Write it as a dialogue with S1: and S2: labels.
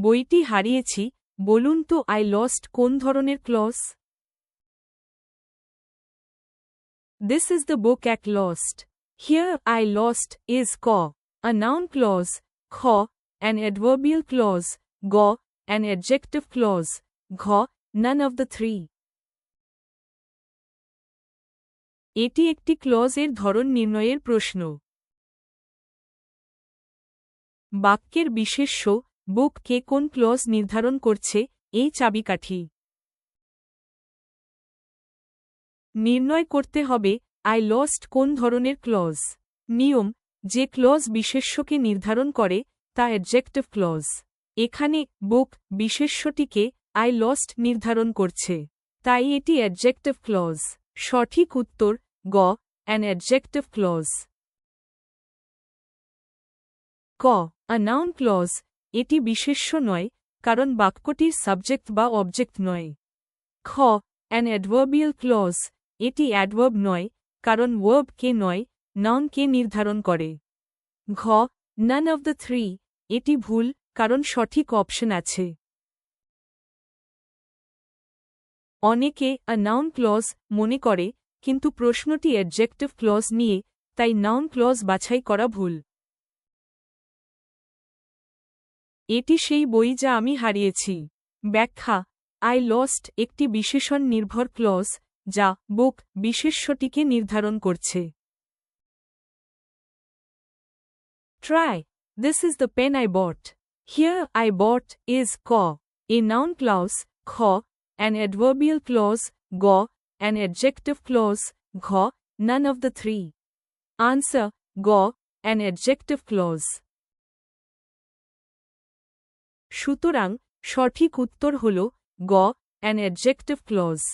S1: বইটি হারিয়েছি, বলুন তো I lost কোন ধরনের clause? This is the book at lost. Here I lost is ক, a noun clause, খ, an adverbial clause, গ, an adjective clause, ঘ, none of the three. এটি একটি ক্লজ এর ধরন নির্ণয়ের প্রশ্ন। বাক্যের বিশেষ্য বুক কে কোন ক্লজ নির্ধারণ করছে এই চাবিকাঠি। নির্ণয় করতে হবে I lost কোন ধরনের ক্লজ। নিয়ম, যে ক্লজ বিশেষ্যকে নির্ধারণ করে তা অ্যাডজেক্টিভ ক্লজ। এখানে বুক বিশেষ্যটিকে I lost নির্ধারণ করছে, তাই এটি অ্যাডজেক্টিভ ক্লজ। সঠিক উত্তর গ, অ্যান অ্যাডজেক্টিভ ক্লজ। ক, আ নাউন ক্লজ, এটি বিশেষ্য নয়, কারণ বাক্যটির সাবজেক্ট বা অবজেক্ট নয়। খ, অ্যান অ্যাডভার্বিয়াল ক্লজ, এটি অ্যাডভার্ব নয়, কারণ ওয়ার্ব কে নয়, নাউন কে নির্ধারণ করে। ঘ, নান অফ দ্য থ্রি, এটি ভুল, কারণ সঠিক অপশন আছে। অনেকে আ নাউন ক্লজ মনে করে, কিন্তু প্রশ্নটি অ্যাডজেক্টিভ ক্লজ নিয়ে, তাই নাউন ক্লজ বাছাই করা ভুল। এটি সেই বই যা আমি হারিয়েছি। ব্যাখ্যা, I lost একটি বিশেষণ নির্ভর ক্লজ, যা বুক বিশেষ্যটিকে নির্ধারণ করছে। Try. This is the pen I bought. Here I bought is ক, a noun clause, খ, an adverbial clause, গ, an adjective clause, ঘ, none of the three. Answer, গ, an adjective clause. সুতরাং সঠিক উত্তর হল গ, an adjective clause.